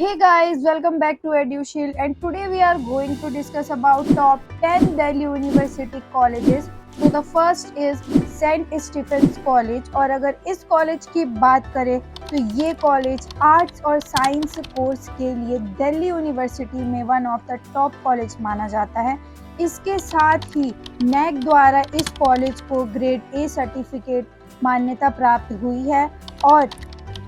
Hey guys, welcome back to EduShield, and today we are going to discuss about top 10 Delhi University colleges. So the first is Saint Stephen's college. और अगर इस college की बात करें तो ये college arts और science course के लिए दिल्ली यूनिवर्सिटी में one of the top college माना जाता है। इसके साथ ही नैक द्वारा इस कॉलेज को ग्रेड ए सर्टिफिकेट मान्यता प्राप्त हुई है और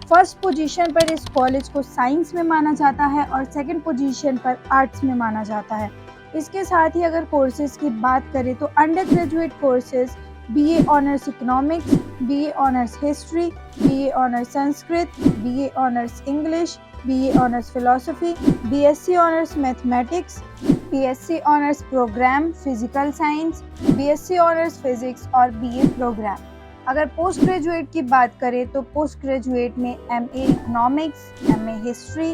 फर्स्ट पोजीशन पर इस कॉलेज को साइंस में माना जाता है और सेकंड पोजीशन पर आर्ट्स में माना जाता है। इसके साथ ही अगर कोर्सेज की बात करें तो undergraduate courses BA honours economics, BA honours history, BA honours Sanskrit, BA honours English, BA honours philosophy, BSc honours mathematics, BSc honours programme physical science, BSc honours physics और बीए प्रोग्राम। अगर postgraduate की बात करें तो postgraduate में MA economics, MA history,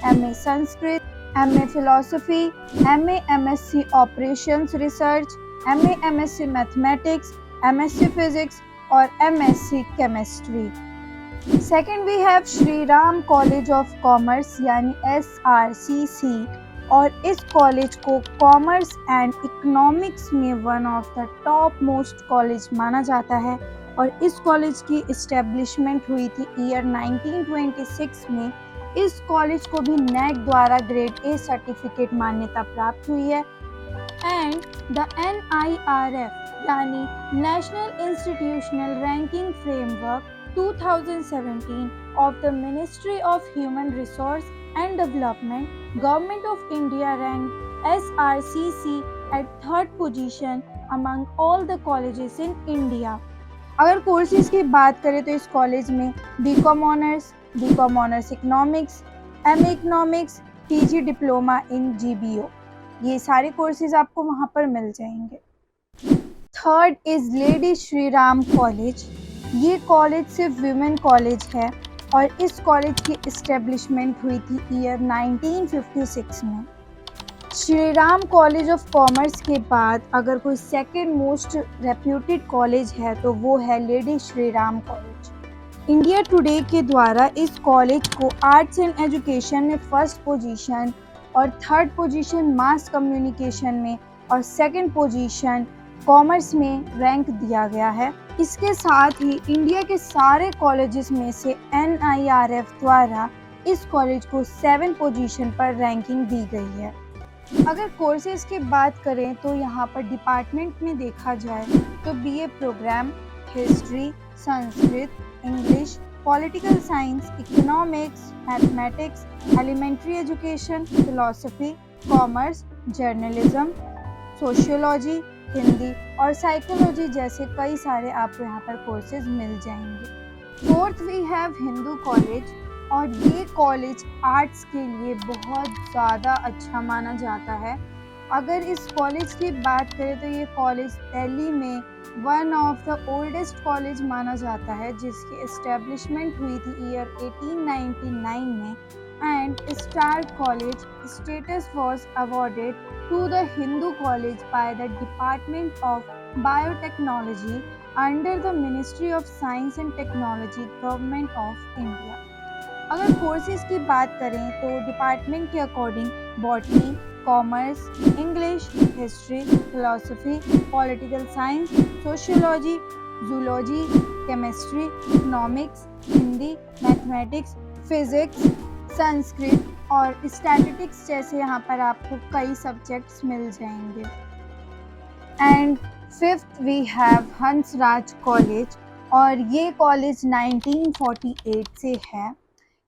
MA Sanskrit, MA philosophy, MA MSc operations research, MA MSc mathematics, MSc physics और MSc chemistry. Second we have Shri Ram college of commerce यानी SRCC, और इस कॉलेज को कॉमर्स एंड इकोनॉमिक्स में one of the top most college माना जाता है और इस कॉलेज की इस्टेब्लिशमेंट हुई थी ईयर 1926 में। इस कॉलेज को भी नैक द्वारा ग्रेड ए सर्टिफिकेट मान्यता प्राप्त हुई है एंड द NIRF यानी national institutional ranking framework 2017 of the ministry of human resource and development government of India rank SRCC at third position among all the colleges in India। अगर courses की बात करें तो इस कॉलेज में BCom honours economics, MA economics, PG diploma in GBO, ये सारे courses आपको वहाँ पर मिल जाएंगे। Third is lady Shri Ram college. ये कॉलेज सिर्फ विमेन कॉलेज है और इस कॉलेज की इस्टेब्लिशमेंट हुई थी ईयर 1956 में। Shri Ram college of commerce के बाद अगर कोई सेकेंड मोस्ट रेप्यूटेड कॉलेज है तो वो है lady Shri Ram college. India today के द्वारा इस कॉलेज को आर्ट्स एंड एजुकेशन में फर्स्ट पोजीशन और थर्ड पोजीशन मास कम्युनिकेशन में और सेकंड पोजीशन कॉमर्स में रैंक दिया गया है। इसके साथ ही इंडिया के सारे कॉलेजेस में से NIRF द्वारा इस कॉलेज को 7 पोजीशन पर रैंकिंग दी गई है। अगर कोर्सेज की बात करें तो यहाँ पर डिपार्टमेंट में देखा जाए तो BA programme history, Sanskrit, English, political science, economics, mathematics, elementary education, philosophy, commerce, journalism, sociology, Hindi और साइकोलॉजी जैसे कई सारे आपको यहाँ पर कोर्सेज मिल जाएंगे। Fourth we have Hindu college, और ये कॉलेज आर्ट्स के लिए बहुत ज़्यादा अच्छा माना जाता है। अगर इस कॉलेज की बात करें तो ये कॉलेज दिल्ली में one of the oldest college माना जाता है जिसकी इस्टेब्लिशमेंट हुई थी ईयर 1899 में and star college status was awarded to the Hindu college by the department of biotechnology under the ministry of science and technology government of India. अगर courses की बात करें तो डिपार्टमेंट के according botany, commerce, English, history, philosophy, political science, sociology, zoology, chemistry, economics, Hindi, mathematics, physics, Sanskrit और statistics जैसे यहाँ पर आपको कई सब्जेक्ट्स मिल जाएंगे। And fifth we have Hansraj college, और ये कॉलेज 1948 से है।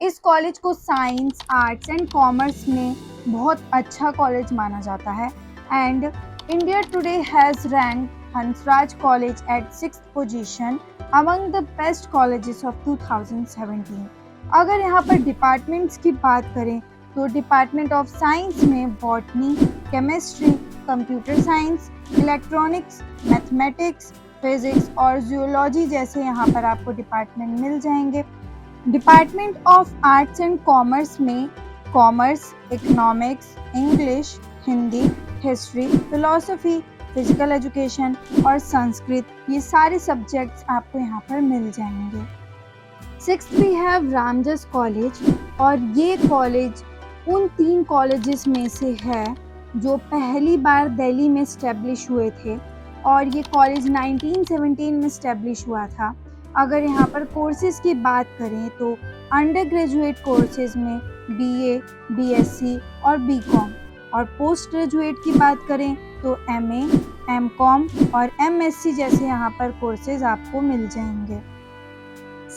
इस कॉलेज को साइंस, आर्ट्स एंड कॉमर्स में बहुत अच्छा कॉलेज माना जाता है and India Today has rank Hansraj college at 6th position among the best colleges of 2017। अगर यहाँ पर डिपार्टमेंट्स की बात करें तो डिपार्टमेंट ऑफ साइंस में botany, chemistry, computer science, electronics, mathematics, physics और जूलॉजी जैसे यहाँ पर आपको डिपार्टमेंट मिल जाएंगे। Department of arts and commerce में commerce, economics, English, Hindi, history, philosophy, physical education और संस्कृत, ये सारे सब्जेक्ट्स आपको यहाँ पर मिल जाएंगे। 6th we have Ramjas college, और ये कॉलेज उन 3 कॉलेजेस में से है जो पहली बार दिल्ली में इस्टेब्लिश हुए थे और ये कॉलेज 1917 में इस्टेब्लिश हुआ था। अगर यहाँ पर कोर्सेज़ की बात करें तो अंडर ग्रेजुएट कोर्सेज़ में बीए, बीएससी और बीकॉम, और पोस्ट ग्रेजुएट की बात करें तो एमए, एमकॉम और एमएससी जैसे यहाँ पर कोर्सेज़ आपको मिल जाएंगे।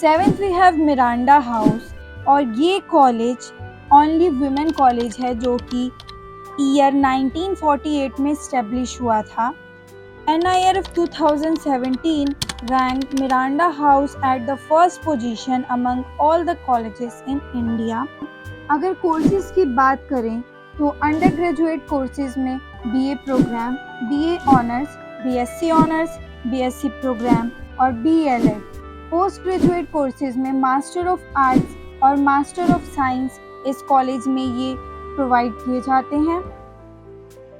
7th we have Miranda house, और ये कॉलेज ओनली वुमेन कॉलेज है जो कि ईयर 1948 में इस्टेब्लिश हुआ था। NIR of 2017 ranked Miranda House at the first position among all the colleges in India. अगर कोर्सेज की बात करें तो अंडर ग्रेजुएट कोर्सेज में BA programme, BA honours, BSc honours, BSc programme और बीएलएड। पोस्ट ग्रेजुएट कोर्सेज में master of arts और master of science इस कॉलेज में ये प्रोवाइड किए जाते हैं।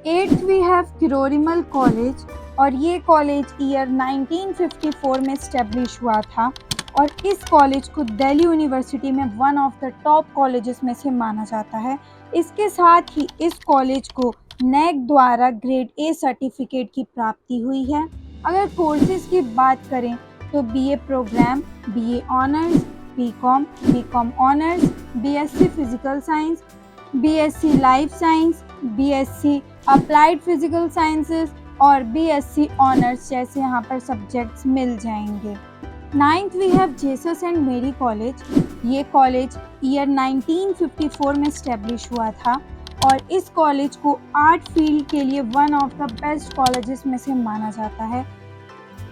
8th we have Kirori Mal college, और ये कॉलेज ईयर 1954 में इस्टेब्लिश हुआ था और इस कॉलेज को दिल्ली यूनिवर्सिटी में one of the top colleges में से माना जाता है। इसके साथ ही इस कॉलेज को नैक द्वारा ग्रेड ए सर्टिफिकेट की प्राप्ति हुई है। अगर कोर्सेज की बात करें तो BA programme, BA honours, BCom, BCom honours, BSc physical science, BSc life science, BSc applied physical sciences और बीएससी ऑनर्स जैसे यहाँ पर सब्जेक्ट्स मिल जाएंगे। 9th we have Jesus and Mary college. ये कॉलेज ईयर 1954 में इस्टेब्लिश हुआ था और इस कॉलेज को आर्ट फील्ड के लिए one of the best colleges में से माना जाता है।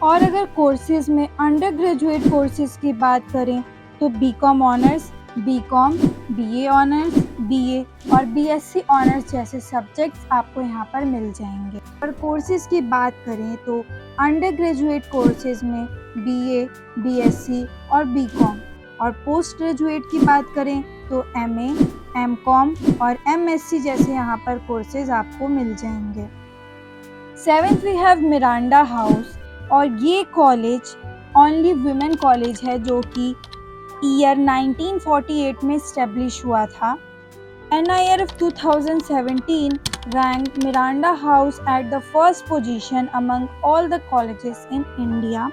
और अगर कोर्सेज में अंडर ग्रेजुएट कोर्सेज की बात करें तो BCom honours, BCom, BA honours, BA और बीएससी ऑनर्स जैसे सब्जेक्ट्स आपको यहाँ पर मिल जाएंगे। और कोर्सेज की बात करें तो अंडर ग्रेजुएट कोर्सेज में बीए, बीएससी और बीकॉम, और पोस्ट ग्रेजुएट की बात करें तो एमए, एमकॉम और एमएससी जैसे यहाँ पर कोर्सेज आपको मिल जाएंगे। 7th we have Miranda house, और ये कॉलेज ओनली वुमेन कॉलेज है जो कि ईयर 1948 में इस्टेब्लिश हुआ था। NIR of 2017 ranked Miranda House at the first position among all the colleges in India.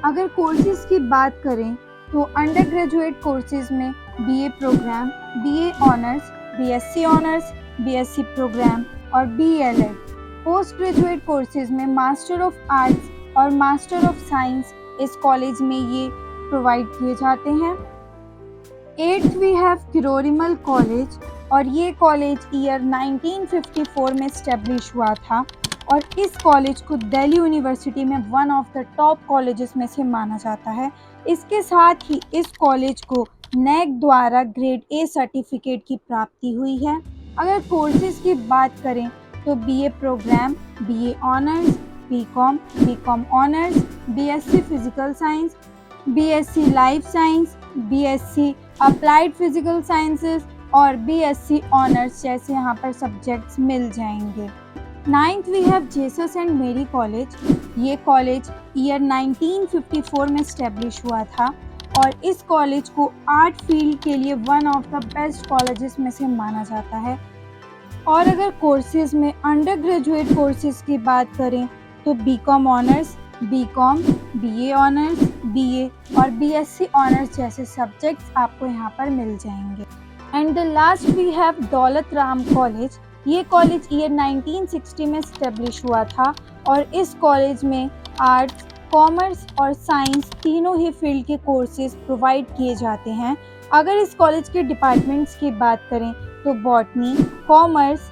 अगर कोर्सेज की बात करें तो अंडर ग्रेजुएट कोर्सेज में BA programme, BA honours, BSc honours, BSc programme और बीएलएड। पोस्ट ग्रेजुएट कोर्सेज में master of arts और master of science इस कॉलेज में ये प्रोवाइड किए जाते हैं। 8th we have Kirori Mal college, और ये कॉलेज ईयर 1954 में इस्टेब्लिश हुआ था और इस कॉलेज को दिल्ली यूनिवर्सिटी में one of the top colleges में से माना जाता है। इसके साथ ही इस कॉलेज को नैक द्वारा ग्रेड ए सर्टिफिकेट की प्राप्ति हुई है। अगर कोर्सेज की बात करें तो BA programme, BA honours, BCom, BCom honours, BSc physical science, BSc life science, BSc applied physical sciences और बीएससी ऑनर्स जैसे यहाँ पर सब्जेक्ट्स मिल जाएंगे। 9th we have Jesus and Mary college. ये कॉलेज ईयर 1954 में इस्टेब्लिश हुआ था और इस कॉलेज को आर्ट फील्ड के लिए one of the best colleges में से माना जाता है। और अगर कोर्सेज में अंडर ग्रेजुएट कोर्सेज की बात करें तो BCom honours, BCom, BA honours, BA और बीएससी ऑनर्स जैसे सब्जेक्ट्स आपको यहाँ पर मिल जाएंगे। And the last we have Daulat Ram college. ये कॉलेज ईयर 1960 में इस्टेब्लिश हुआ था और इस कॉलेज में आर्ट्स, कॉमर्स और साइंस तीनों ही फील्ड के कोर्सेज प्रोवाइड किए जाते हैं। अगर इस कॉलेज के डिपार्टमेंट्स की बात करें तो botany, commerce,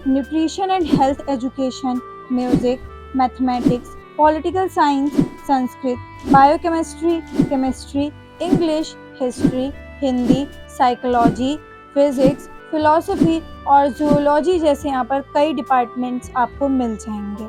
nutrition and health education, music, mathematics, political science, Sanskrit, biochemistry, chemistry, English, history, Hindi, psychology, physics, philosophy और जूलॉजी जैसे यहाँ पर कई डिपार्टमेंट्स आपको मिल जाएंगे।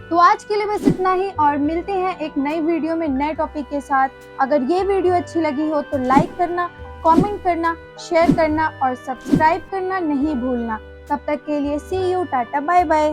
तो आज के लिए बस इतना ही और मिलते हैं एक नई वीडियो में नए टॉपिक के साथ। अगर ये वीडियो अच्छी लगी हो तो लाइक करना, कमेंट करना, शेयर करना और सब्सक्राइब करना नहीं भूलना। तब तक के लिए सी यू, टाटा, बाय बाय।